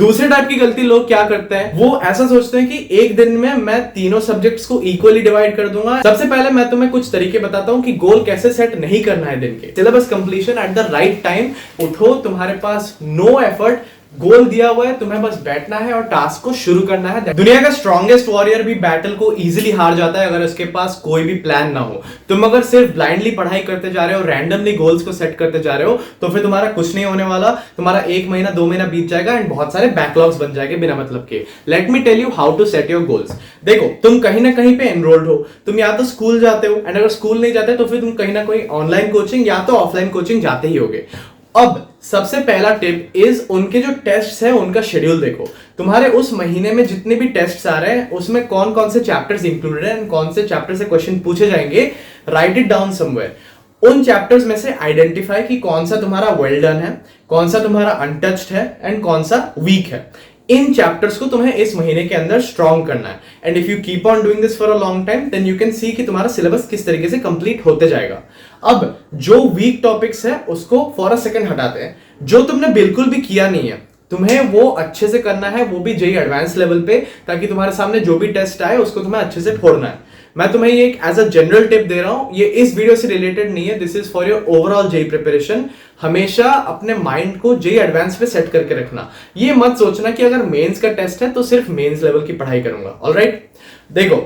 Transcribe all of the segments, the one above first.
दूसरे टाइप की गलती लोग क्या करते हैं, वो ऐसा सोचते हैं कि एक दिन में मैं तीनों सब्जेक्ट्स को इक्वली डिवाइड कर दूंगा। सबसे पहले मैं तुम्हें कुछ तरीके बताता हूं कि गोल कैसे सेट नहीं करना है दिन के। Syllabus completion at the right time. उठो, तुम्हारे पास नो एफर्ट, गोल दिया हुआ है, तुम्हें बस बैठना है और टास्क को शुरू करना है। दुनिया का स्ट्रॉन्गेस्ट वॉरियर भी बैटल को इजीली हार जाता है अगर उसके पास कोई भी प्लान ना हो। तुम अगर सिर्फ ब्लाइंडली पढ़ाई करते जा रहे हो, रैंडमली गोल्स को सेट करते जा रहे हो, तो फिर तुम्हारा कुछ नहीं होने वाला। तुम्हारा 1 महीना 2 महीना बीत जाएगा एंड बहुत सारे बैकलॉग्स बन जाएंगे बिना मतलब के। Let me tell you how to set your goals. देखो, तुम कहीं ना कहीं पे एनरोल्ड हो, तुम या तो स्कूल जाते हो, एंड अगर स्कूल नहीं जाते तो फिर तुम कहीं ना कहीं ऑनलाइन कोचिंग या तो ऑफलाइन कोचिंग जाते ही होगे। अब सबसे पहला टिप इज उनके जो टेस्ट्स हैं उनका शेड्यूल देखो। तुम्हारे उस महीने में जितने भी टेस्ट्स आ रहे हैं उसमें कौन कौन से चैप्टर्स इंक्लूडेड हैं, कौन से चैप्टर से क्वेश्चन पूछे जाएंगे। Right it down somewhere. उन चैप्टर्स में से आइडेंटिफाई कि कौन सा तुम्हारा वेल डन है, कौन सा तुम्हारा अनटच्ड है एंड कौन सा वीक है। इन चैप्टर्स को तुम्हें इस महीने के अंदर स्ट्रॉन्ग करना है। And if you keep on doing this for a long time then you can see कि तुम्हारा सिलेबस किस तरीके से कंप्लीट होते जाएगा। अब जो वीक टॉपिक्स है उसको फॉर अ सेकंड हटाते हैं। जो तुमने बिल्कुल भी किया नहीं है तुम्हें वो अच्छे से करना है, वो भी जेईई एडवांस लेवल पे, ताकि तुम्हारे सामने जो भी टेस्ट आए उसको तुम्हें अच्छे से फोड़ना है। मैं तुम्हें ये एक एज अ जनरल टिप दे रहा हूं, ये इस वीडियो से रिलेटेड नहीं है, this is for your overall JEE preparation. हमेशा अपने माइंड को जेईई एडवांस पे सेट करके रखना। ये मत सोचना कि अगर मेंस का टेस्ट है तो सिर्फ मेंस लेवल की पढ़ाई करूंगा। ऑलराइट, देखो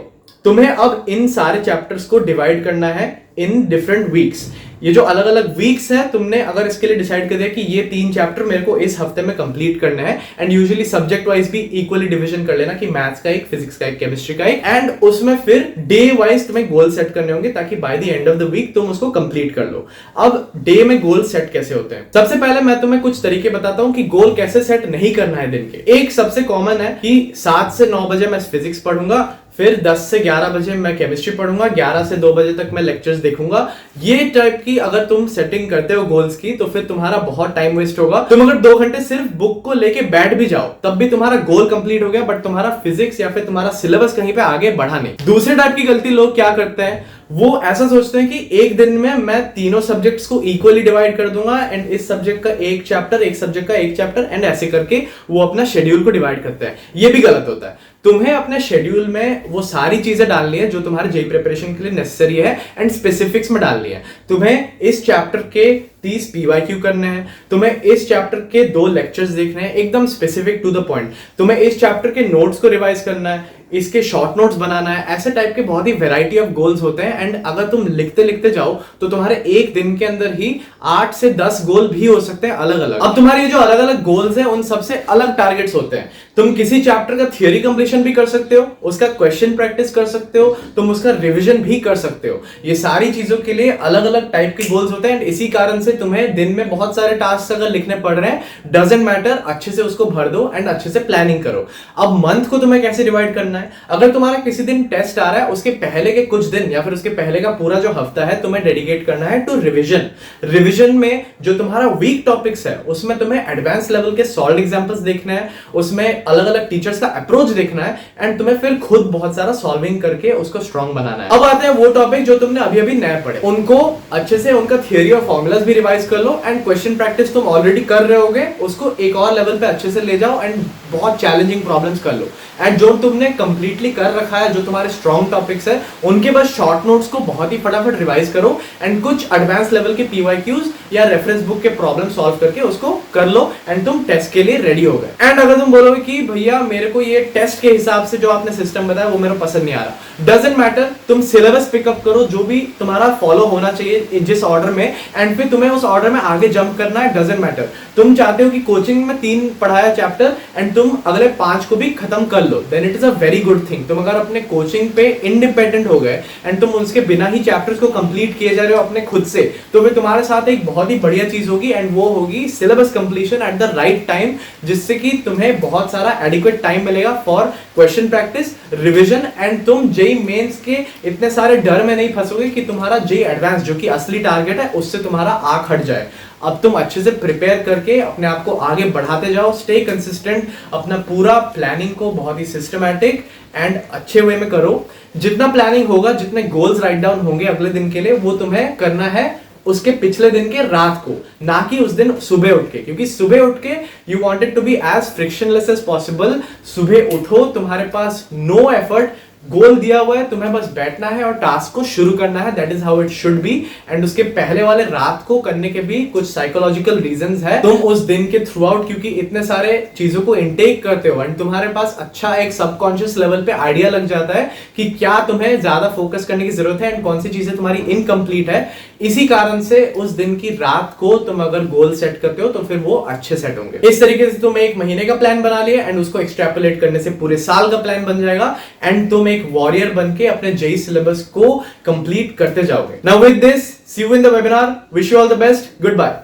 तुम्हें अब इन सारे चैप्टर्स को डिवाइड करना है इन डिफरेंट वीक्स। ये जो अलग अलग वीक्स है, तुमने अगर इसके लिए डिसाइड कर दिया कि ये 3 चैप्टर मेरे को इस हफ्ते में कंप्लीट करने हैं, एंड यूजुअली सब्जेक्ट वाइज भी इक्वली डिवीजन कर लेना कि मैथ्स का एक, फिजिक्स का एक, केमिस्ट्री का एक, एंड उसमें फिर डे वाइज तुम्हें गोल सेट करने होंगे ताकि by the end of the week तुम उसको कंप्लीट कर लो। अब डे में गोल सेट कैसे होते हैं, सबसे पहले मैं तुम्हें कुछ तरीके बताता हूं कि गोल कैसे सेट नहीं करना है दिन के। एक सबसे कॉमन है कि 7 से 9 बजे मैं फिजिक्स पढ़ूंगा, फिर 10 से 11 बजे मैं केमिस्ट्री पढ़ूंगा, 11 से 2 बजे तक मैं लेक्चर्स देखूंगा। ये टाइप की अगर तुम सेटिंग करते हो गोल्स की तो फिर तुम्हारा बहुत टाइम वेस्ट होगा। तुम अगर 2 घंटे सिर्फ बुक को लेके बैठ भी जाओ तब भी तुम्हारा गोल कंप्लीट हो गया, बट तुम्हारा फिजिक्स या फिर तुम्हारा सिलेबस कहीं पे आगे बढ़ा नहीं। दूसरे टाइप की गलती लोग क्या करते हैं, वो ऐसा सोचते हैं कि एक दिन में मैं तीनों सब्जेक्ट्स को इक्वली डिवाइड कर दूंगा एंड इस सब्जेक्ट का एक चैप्टर, एक सब्जेक्ट का एक चैप्टर, एंड ऐसे करके वो अपना शेड्यूल को डिवाइड करते हैं। ये भी गलत होता है। तुम्हें अपने शेड्यूल में वो सारी चीजें डालनी है जो तुम्हारे जेईई प्रिपरेशन के लिए नेसेसरी है एंड स्पेसिफिक्स में डालनी है। तुम्हें इस चैप्टर के 30 पीवाईक्यू करने हैं, तुम्हें इस चैप्टर के 2 लेक्चर्स देखने हैं एकदम स्पेसिफिक टू द पॉइंट, तुम्हें इस चैप्टर के नोट्स को रिवाइज करना है, इसके शॉर्ट नोट्स बनाना है। ऐसे टाइप के बहुत ही वैरायटी ऑफ गोल्स होते हैं एंड अगर तुम लिखते लिखते जाओ तो तुम्हारे एक दिन के अंदर ही 8 से 10 गोल भी हो सकते हैं अलग अलग। अब तुम्हारे जो अलग अलग गोल्स हैं उन सबसे अलग टारगेट्स होते हैं। तुम किसी चैप्टर का थियरी कंप्लीशन भी कर सकते हो, उसका क्वेश्चन प्रैक्टिस कर सकते हो, तुम उसका रिवीजन भी कर सकते हो। ये सारी चीजों के लिए अलग अलग टाइप के गोल्स होते हैं एंड इसी कारण से तुम्हें दिन में बहुत सारे टास्क अगर लिखने पड़ रहे हैं, डजंट मैटर, अच्छे से उसको भर दो एंड अच्छे से प्लानिंग करो। अब मंथ को तुम्हें कैसे डिवाइड करना है, अगर तुम्हारा किसी दिन टेस्ट आ रहा है उसके पहले के कुछ दिन या फिर उसके पहले का पूरा जो हफ्ता है तुम्हें डेडिकेट करना है टू रिवीजन। रिवीजन में जो तुम्हारा वीक टॉपिक्स है उसमें तुम्हें एडवांस लेवल के सॉल्व एग्जांपल्स देखना है, उसमें अलग अलग टीचर्स का अप्रोच देखना है एंड तुम्हें फिर खुद बहुत सारा सॉल्विंग करके उसको स्ट्रॉन्ग बनाना है। अब आते हैं वो टॉपिक जो तुमने अभी अभी नए पढ़े, उनको अच्छे से उनका थियरी और फॉर्मूलाज भी रिवाइज कर लो एंड क्वेश्चन प्रैक्टिस तुम ऑलरेडी कर रहे होगे उसको एक और लेवल पे अच्छे से ले जाओ एंड बहुत चैलेंजिंग प्रॉब्लम्स कर लो। एंड जो तुमने कंप्लीटली कर रखा है, जो तुम्हारे स्ट्रॉन्ग टॉपिक्स है, उनके बस शॉर्ट नोट्स को बहुत ही फटाफट रिवाइज करो एंड कुछ एडवांस लेवल के पीवाईक्यूज या रेफरेंस बुक के प्रॉब्लम सॉल्व करके उसको कर लो एंड तुम टेस्ट के लिए रेडी हो गए। एंड अगर तुम बोलोगे कि भैया मेरे को ये टेस्ट के हिसाब से जो आपने सिस्टम बताया वो मेरे को पसंद नहीं आ रहा, डजंट मैटर, तुम सिलेबस पिकअप करो जो भी तुम्हारा फॉलो होना चाहिए जिस ऑर्डर में, एंड फिर तुम्हें उस ऑर्डर में आगे जंप करना है। डजंट मैटर, तुम चाहते हो कि कोचिंग में 3 पढ़ाया चैप्टर एंड तुम अगले 5 को भी खत्म कर लो, then it is a very good thing. तुम अगर अपने कोचिंग पे इंडिपेंडेंट हो गए एंड तुम उसके बिना ही चैप्टर्स को कंप्लीट किए जा रहे हो अपने खुद से, तो फिर तुम्हारे साथ एक बहुत ही बढ़िया चीज होगी एंड वो होगी syllabus completion at the right time, जिससे कि तुम्हें बहुत सारा एडिक्वेट टाइम मिलेगा for question practice, revision and तुम जेईई मेंस के इतने सारे डर में नहीं फंसोगे कि तुम्हारा जेईई एडवांस जो कि असली टारगेट है उससे तुम्हारा आंख हट जाए। अब तुम अच्छे से प्रिपेयर करके अपने आप को आगे बढ़ाते जाओ, स्टे कंसिस्टेंट, अपना पूरा प्लानिंग को बहुत ही सिस्टमैटिक एंड अच्छे वे में करो। जितना प्लानिंग होगा, जितने गोल्स राइट डाउन होंगे अगले दिन के लिए, वो तुम्हें करना है उसके पिछले दिन के रात को, ना कि उस दिन सुबह उठ के, क्योंकि सुबह उठ के you wanted to be as frictionless as possible. सुबह उठो, तुम्हारे पास नो एफर्ट, गोल दिया हुआ है, तुम्हें बस बैठना है और टास्क को शुरू करना है। That is how it should be. And उसके पहले वाले रात को करने के भी कुछ साइकोलॉजिकल रीजंस है। तुम उस दिन के थ्रू आउट क्योंकि इतने सारे चीजों को इनटेक करते हो एंड तुम्हारे पास अच्छा एक सबकॉन्शियस लेवल पे आइडिया लग जाता है कि क्या तुम्हें ज्यादा फोकस करने की जरूरत है एंड कौन सी चीजें तुम्हारी इनकम्प्लीट है। इसी कारण से उस दिन की रात को तुम अगर गोल सेट करते हो तो फिर वो अच्छे सेट होंगे। इस तरीके से तुम एक महीने का प्लान बना लिया एंड उसको एक्सट्रैपोलेट करने से पूरे साल का प्लान बन जाएगा एंड तुम एक वॉरियर बनके अपने जेई सिलेबस को कंप्लीट करते जाओगे। Now with this, see you in the webinar, wish you all the best, good bye.